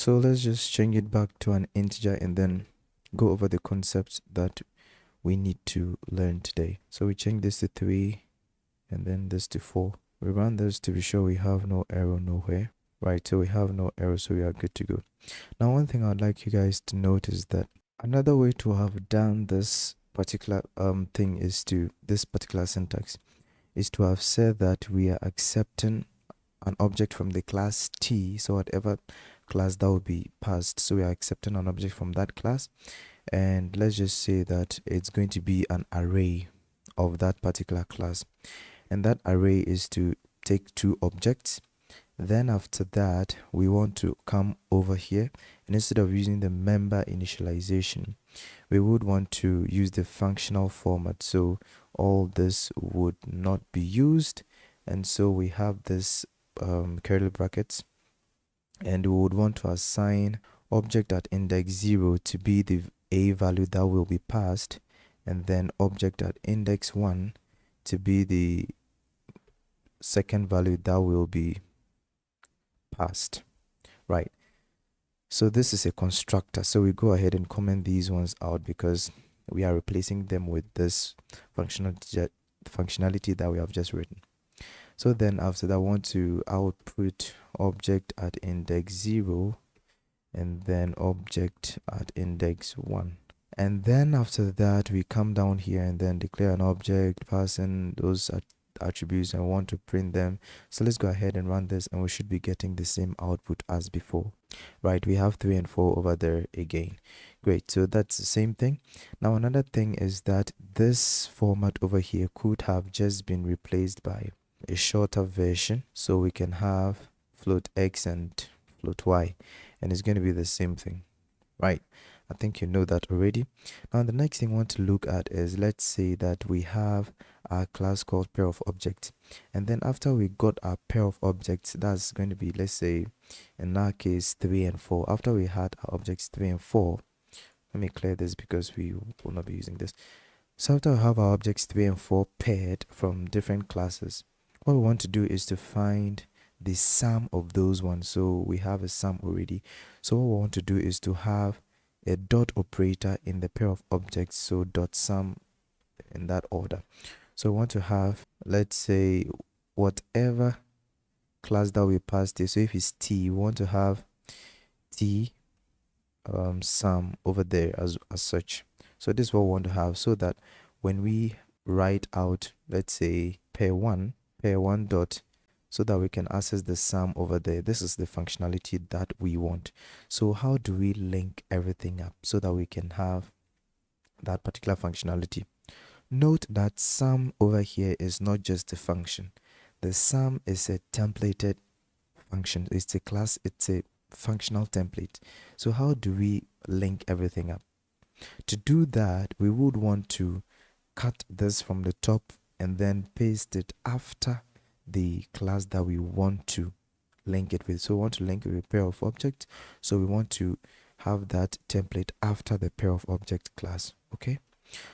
So let's just change it back to an integer and then go over the concepts that we need to learn today. So we change this to 3 and then this to 4. We run this to be sure we have no error nowhere. Right, so we have no error, so we are good to go. Now, one thing I'd like you guys to note is that another way to have done this particular thing is to this particular syntax is to have said that we are accepting an object from the class T, so whatever class that will be passed, so we are accepting an object from that class, and let's just say that it's going to be an array of that particular class, and that array is to take two objects. Then after that, we want to come over here, and instead of using the member initialization, we would want to use the functional format. So all this would not be used, and so we have this curly brackets, and we would want to assign object at index 0 to be the a value that will be passed, and then object at index 1 to be the second value that will be passed. Right, so this is a constructor, so we go ahead and comment these ones out because we are replacing them with this functionality that we have just written. So then after that, I want to output object at index 0 and then object at index 1. And then after that, we come down here and then declare an object passing those attributes and want to print them. So let's go ahead and run this, and we should be getting the same output as before. Right, we have 3 and 4 over there again. Great, so that's the same thing. Now another thing is that this format over here could have just been replaced by a shorter version, so we can have float x and float y, and it's going to be the same thing. Right, I think you know that already. Now the next thing I want to look at is, let's say that we have our class called pair of objects, and then after we got our pair of objects, that's going to be, let's say in our case, 3 and 4. After we had our objects 3 and 4, let me clear this because we will not be using this. So after we have our objects 3 and 4 paired from different classes, what we want to do is to find the sum of those ones. So we have a sum already, so what we want to do is to have a dot operator in the pair of objects, so dot sum in that order. So we want to have, let's say, whatever class that we passed here. So if it's T, we want to have T sum over there as such. So this is what we want to have, so that when we write out, let's say pair 1 dot, so that we can access the sum over there. This is the functionality that we want. So how do we link everything up so that we can have that particular functionality? Note that sum over here is not just a function. The sum is a templated function. It's a class, it's a functional template. So how do we link everything up? To do that, we would want to cut this from the top and then paste it after the class that we want to link it with. So we want to link it with a pair of objects, so we want to have that template after the pair of object class. Okay,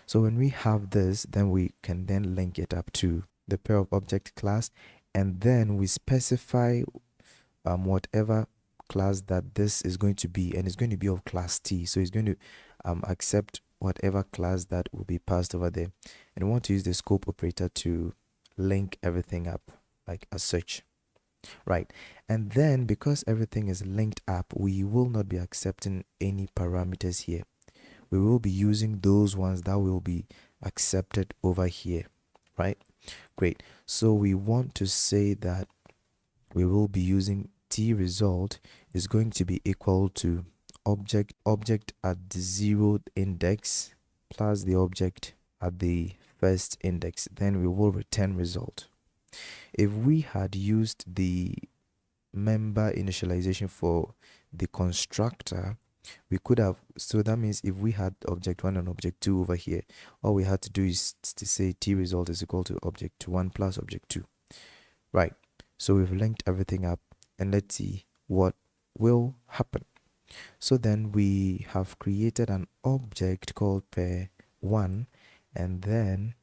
so when we have this, then we can then link it up to the pair of object class, and then we specify whatever class that this is going to be, and it's going to be of class T, so it's going to accept whatever class that will be passed over there, and we want to use the scope operator to link everything up like as such. Right, and then because everything is linked up, we will not be accepting any parameters here. We will be using those ones that will be accepted over here. Right, great. So we want to say that we will be using T result is going to be equal to object at the 0th index plus the object at the first index, then we will return result. If we had used the member initialization for the constructor, we could have, so that means if we had object 1 and object 2 over here, all we had to do is to say T result is equal to object 1 plus object 2. Right, so we've linked everything up, and let's see what will happen. So then we have created an object called pair 1, and then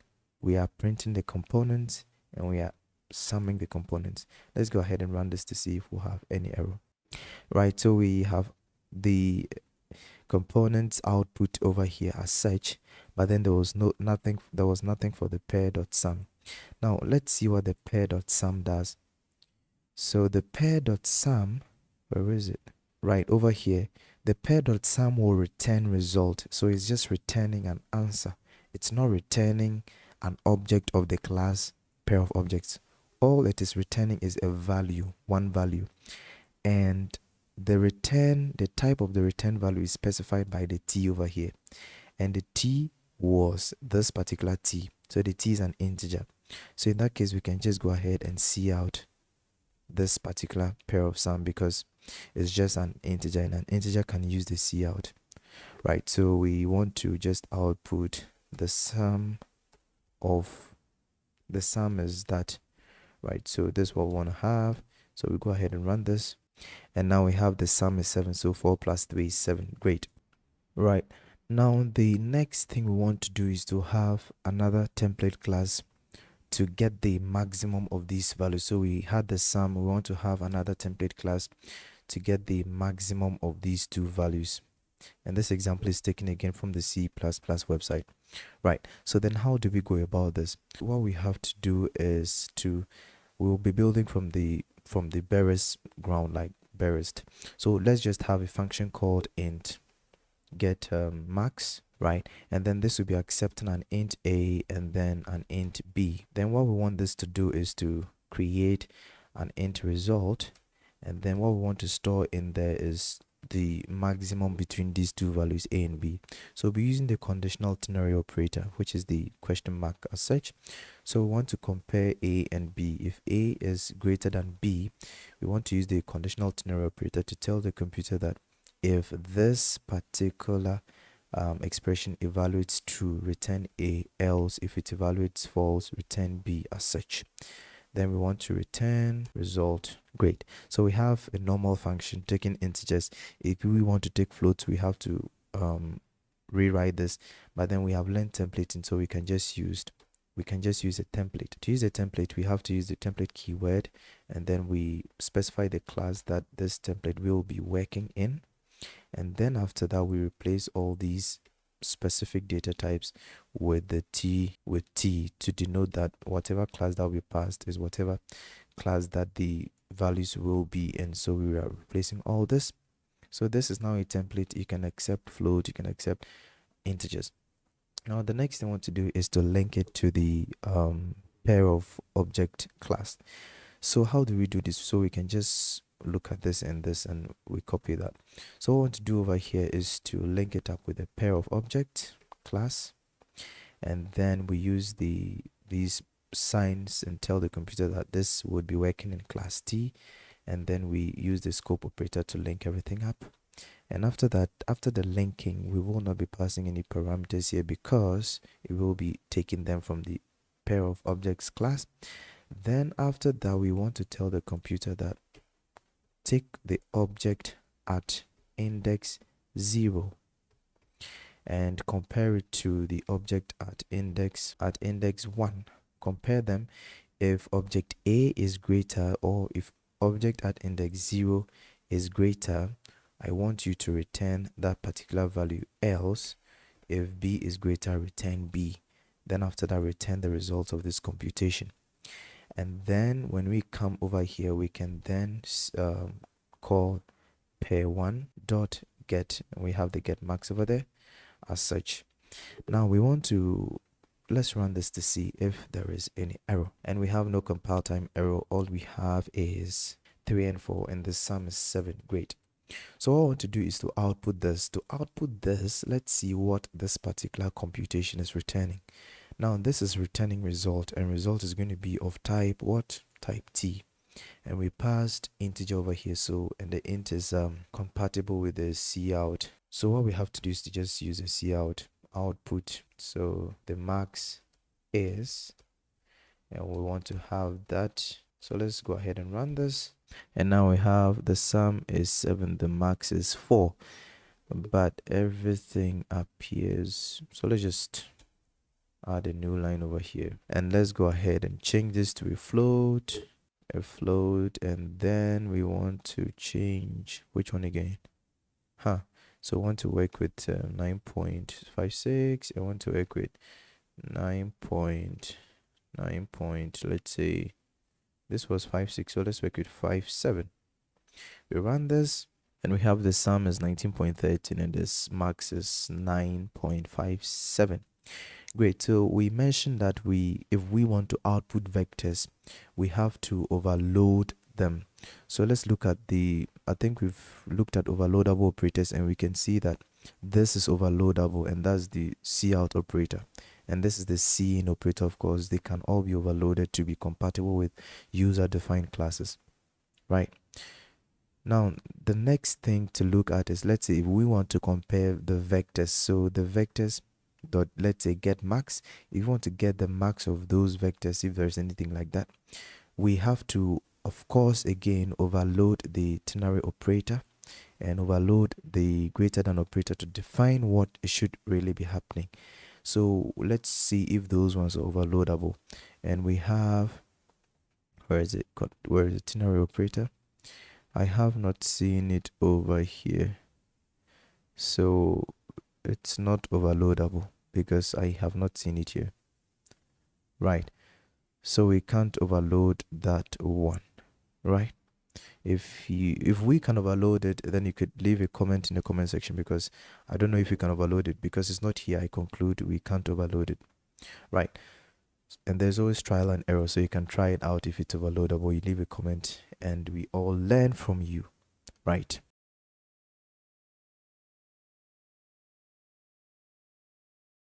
we are printing the components and we are summing the components. Let's go ahead and run this to see if we'll have any error. Right, so we have the components output over here as such, but then there was nothing for the pair.sum. Now let's see what the pair.sum does. So the pair.sum, where is it? Right over here. The pair.sum will return result. So it's just returning an answer. It's not returning an object of the class pair of objects. All it is returning is a value, one value. And the type of the return value is specified by the t over here. And the t was this particular t. So the t is an integer. So in that case, we can just go ahead and see out this particular pair of sum because it's just an integer, and an integer can use the C out, right? So we want to just output the sum is that, right? So this is what we want to have. So we go ahead and run this, and now we have the sum is 7. So 4 plus 3 is 7. Great. Right. Now the next thing we want to do is to have another template class to get the maximum of these values. So we had the sum, we want to have another template class to get the maximum of these two values. And this example is taken again from the C++ website. Right, so then how do we go about this? What we have to do is we will be building from the barest ground, like barest. So let's just have a function called int get max, right? And then this will be accepting an int a and then an int b. Then what we want this to do is to create an int result, and then what we want to store in there is the maximum between these two values a and b. So we'll be using the conditional ternary operator, which is the question mark as such. So we want to compare a and b. If a is greater than b, we want to use the conditional ternary operator to tell the computer that if this particular expression evaluates true, return a, else if it evaluates false, return b as such. Then we want to return result. Great. So we have a normal function taking integers. If we want to take floats, we have to rewrite this, but then we have learned templating, so we can just use a template. To use a template, we have to use the template keyword, and then we specify the class that this template will be working in. And then after that, we replace all these specific data types with the t to denote that whatever class that we passed is whatever class that the values will be in. So we are replacing all this. So this is now a template. You can accept float, you can accept integers. Now the next thing I want to do is to link it to the pair of object class. So how do we do this? So we can just look at this and this, and we copy that. So what I want to do over here is to link it up with a pair of object class, and then we use these signs and tell the computer that this would be working in class T, and then we use the scope operator to link everything up. And after that, after the linking, we will not be passing any parameters here because it will be taking them from the pair of objects class. Then after that, we want to tell the computer that take the object at index 0 and compare it to the object at index 1. Compare them. If object A is greater, or if object at index 0 is greater, I want you to return that particular value, else if B is greater, return B. Then after that, return the result of this computation. And then when we come over here, we can then call pair1 dot get, and we have the get max over there as such. Now we want to, let's run this to see if there is any error, and we have no compile time error. All we have is 3 and 4, and the sum is 7. Great. So what I want to do is to output this. To output this, let's see what this particular computation is returning. Now this is returning result, and result is going to be of type what? Type T. And we passed integer over here, so, and the int is compatible with the cout. So what we have to do is to just use a cout output. So the max is, and we want to have that. So let's go ahead and run this. And now we have the sum is 7, the max is 4, but everything appears. So let's just add a new line over here, and let's go ahead and change this to a float, and then we want to change which one again? So I want to work with 9.56. I want to work with 9.9 point, let's say this was 5.6, so let's work with 5.7. We run this and we have the sum is 19.13 and this max is 9.57. Great. So we mentioned that if we want to output vectors, we have to overload them. So let's look at I think we've looked at overloadable operators and we can see that this is overloadable and that's the cout operator. And this is the cin operator, of course. They can all be overloaded to be compatible with user-defined classes, right? Now, the next thing to look at is, let's say if we want to compare the vectors, so the vectors dot, let's say, get max. If you want to get the max of those vectors, if there's anything like that, we have to, of course, again overload the ternary operator and overload the greater than operator to define what should really be happening. So let's see if those ones are overloadable. And we have, where is it? Where is the ternary operator? I have not seen it over here. So it's not overloadable because I have not seen it here. Right. So we can't overload that one, right? If we can overload it, then you could leave a comment in the comment section, because I don't know if you can overload it because it's not here. I conclude we can't overload it, right? And there's always trial and error, so you can try it out. If it's overloadable, you leave a comment and we all learn from you, right?